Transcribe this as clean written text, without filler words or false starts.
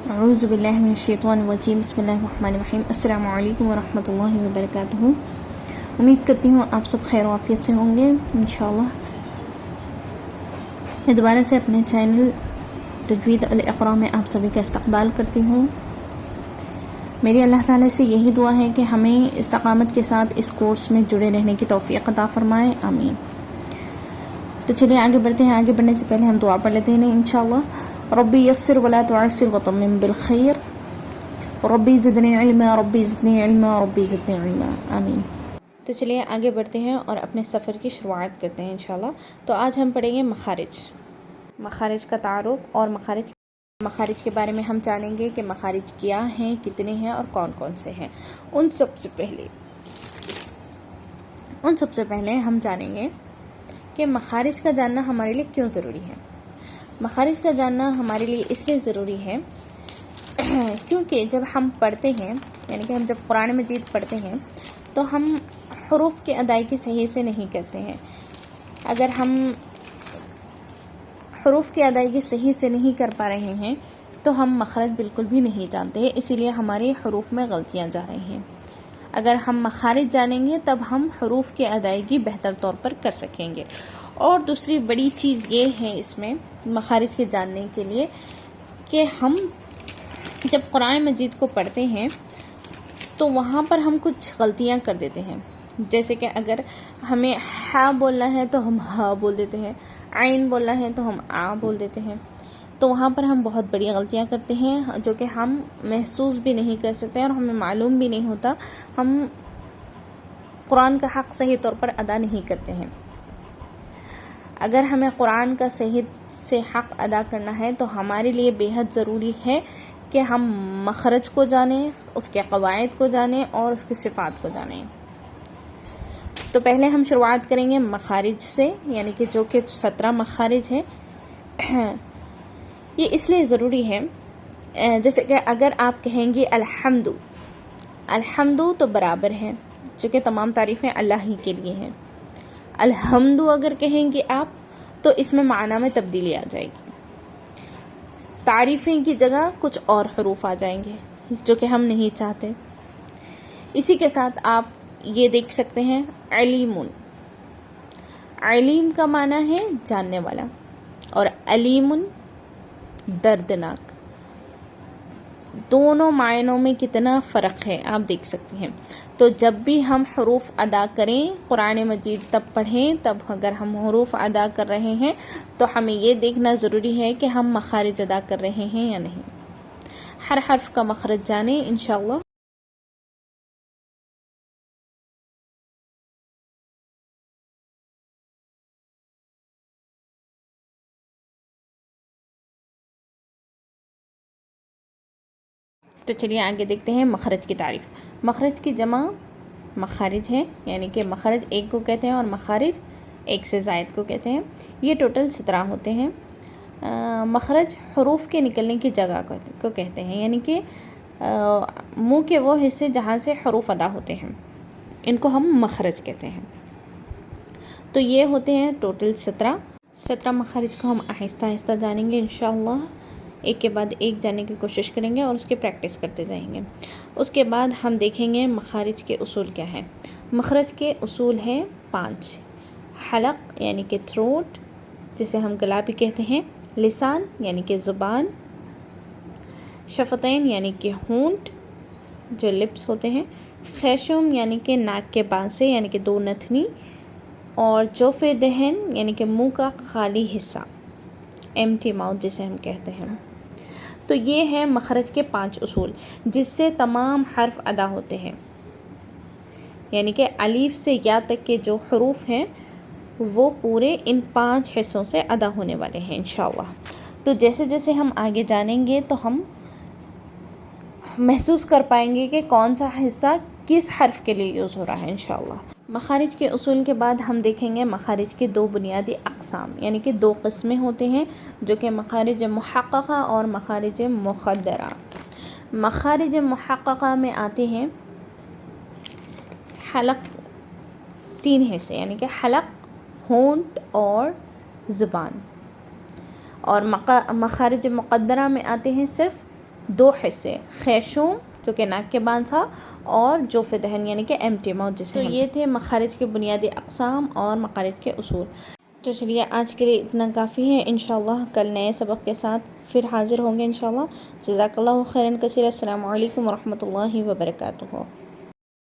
اعوذ باللہ من الشیطان الرجیم بسم اللہ الرحمن الرحیم السلام علیکم ورحمۃ اللہ وبرکاتہ۔ امید کرتی ہوں آپ سب خیر و عافیت سے ہوں گے انشاءاللہ۔ میں دوبارہ سے اپنے چینل تجوید الاقراء میں آپ سبھی کا استقبال کرتی ہوں۔ میری اللہ تعالیٰ سے یہی دعا ہے کہ ہمیں استقامت کے ساتھ اس کورس میں جڑے رہنے کی توفیق عطا فرمائے، آمین۔ تو چلیے آگے بڑھتے ہیں۔ آگے بڑھنے سے پہلے ہم دعا پڑھ لیتے ہیں انشاءاللہ۔ ربی یسر ولا تعسر وتمم بالخیر، ربی زدنی علما، ربی زدنی علما، ربی زدنی علما، آمین۔ تو چلیے آگے بڑھتے ہیں اور اپنے سفر کی شروعات کرتے ہیں انشاءاللہ۔ تو آج ہم پڑھیں گے مخارج کا تعارف، اور مخارج کے بارے میں ہم جانیں گے کہ مخارج کیا ہیں، کتنے ہیں اور کون کون سے ہیں۔ ان سب سے پہلے ہم جانیں گے کہ مخارج کا جاننا ہمارے لیے کیوں ضروری ہے۔ مخارج کا جاننا ہمارے لیے اس لیے ضروری ہے کیونکہ جب ہم پڑھتے ہیں، یعنی کہ ہم جب قرآن مجید پڑھتے ہیں تو ہم حروف کی ادائیگی صحیح سے نہیں کرتے ہیں۔ اگر ہم حروف کی ادائیگی صحیح سے نہیں کر پا رہے ہیں تو ہم مخرج بالکل بھی نہیں جانتے، اسی لیے ہمارے حروف میں غلطیاں جا رہی ہیں۔ اگر ہم مخارج جانیں گے تب ہم حروف کی ادائیگی بہتر طور پر کر سکیں گے۔ اور دوسری بڑی چیز یہ ہے اس میں مخارج کے جاننے کے لیے کہ ہم جب قرآن مجید کو پڑھتے ہیں تو وہاں پر ہم کچھ غلطیاں کر دیتے ہیں، جیسے کہ اگر ہمیں ہا بولنا ہے تو ہم ہا بول دیتے ہیں، عین بولنا ہے تو ہم آ بول دیتے ہیں۔ تو وہاں پر ہم بہت بڑی غلطیاں کرتے ہیں جو کہ ہم محسوس بھی نہیں کر سکتے اور ہمیں معلوم بھی نہیں ہوتا، ہم قرآن کا حق صحیح طور پر ادا نہیں کرتے ہیں۔ اگر ہمیں قرآن کا صحیح سے حق ادا کرنا ہے تو ہمارے لیے بے حد ضروری ہے کہ ہم مخرج کو جانیں، اس کے قواعد کو جانیں اور اس کی صفات کو جانیں۔ تو پہلے ہم شروعات کریں گے مخارج سے، یعنی کہ جو کہ 17 مخارج ہیں۔ یہ اس لیے ضروری ہے جیسے کہ اگر آپ کہیں گے الحمد تو برابر ہے، چونکہ تمام تعریفیں اللہ ہی کے لیے ہیں۔ الحمد اگر کہیں گے آپ تو اس میں معنی میں تبدیلی آ جائے گی، تعریفیں کی جگہ کچھ اور حروف آ جائیں گے جو کہ ہم نہیں چاہتے۔ اسی کے ساتھ آپ یہ دیکھ سکتے ہیں علیم کا معنی ہے جاننے والا، اور علیم دردناک۔ دونوں معنوں میں کتنا فرق ہے آپ دیکھ سکتے ہیں۔ تو جب بھی ہم حروف ادا کریں، قرآن مجید تب پڑھیں، تب اگر ہم حروف ادا کر رہے ہیں تو ہمیں یہ دیکھنا ضروری ہے کہ ہم مخارج ادا کر رہے ہیں یا نہیں۔ ہر حرف کا مخرج جانیں انشاءاللہ۔ تو چلیے آگے دیکھتے ہیں مخرج کی تعریف۔ مخرج کی جمع مخارج ہے، یعنی کہ مخرج ایک کو کہتے ہیں اور مخارج ایک سے زائد کو کہتے ہیں۔ یہ ٹوٹل 17 ہوتے ہیں۔ مخرج حروف کے نکلنے کی جگہ کو کہتے ہیں، یعنی کہ منہ کے وہ حصے جہاں سے حروف ادا ہوتے ہیں، ان کو ہم مخرج کہتے ہیں۔ تو یہ ہوتے ہیں ٹوٹل 17 مخارج کو ہم آہستہ آہستہ جانیں گے انشاءاللہ، ایک کے بعد ایک جاننے کی کوشش کریں گے اور اس کی پریکٹس کرتے جائیں گے۔ اس کے بعد ہم دیکھیں گے مخارج کے اصول کیا ہیں۔ مخرج کے اصول ہیں 5۔ حلق یعنی کہ تھروٹ، جسے ہم گلا بھی کہتے ہیں۔ لسان یعنی کہ زبان۔ شفتین یعنی کہ ہونٹ جو لپس ہوتے ہیں۔ خیشم یعنی کہ ناک کے پاسے یعنی کہ 2 نتنی، اور جوف دہن یعنی کہ منہ کا خالی حصہ، ایمٹی ماؤتھ جسے ہم کہتے ہیں۔ تو یہ ہیں مخرج کے 5 اصول جس سے تمام حرف ادا ہوتے ہیں، یعنی کہ الف سے یا تک کے جو حروف ہیں وہ پورے ان 5 حصوں سے ادا ہونے والے ہیں انشاءاللہ۔ تو جیسے جیسے ہم آگے جانیں گے تو ہم محسوس کر پائیں گے کہ کون سا حصہ کس حرف کے لیے یوز ہو رہا ہے انشاءاللہ۔ مخارج کے اصول کے بعد ہم دیکھیں گے مخارج کے 2 بنیادی اقسام، یعنی کہ 2 قسمیں ہوتے ہیں جو کہ مخارج محققہ اور مخارج مقدرہ۔ مخارج محققہ میں آتے ہیں حلق 3 حصے، یعنی کہ حلق، ہونٹ اور زبان، اور مخارج مقدرہ میں آتے ہیں صرف دو حصے، خیشوم جو کہ ناک کے باندھ تھا، اور جوف دہن یعنی کہ ایمٹی ماؤتھ جسے تو یہ تھے مخارج کے بنیادی اقسام اور مخارج کے اصول۔ تو چلیے آج کے لیے اتنا کافی ہے، انشاءاللہ کل نئے سبق کے ساتھ پھر حاضر ہوں گے انشاءاللہ۔ جزاک اللہ خیراً کثیر۔ السلام علیکم ورحمۃ اللہ وبرکاتہ۔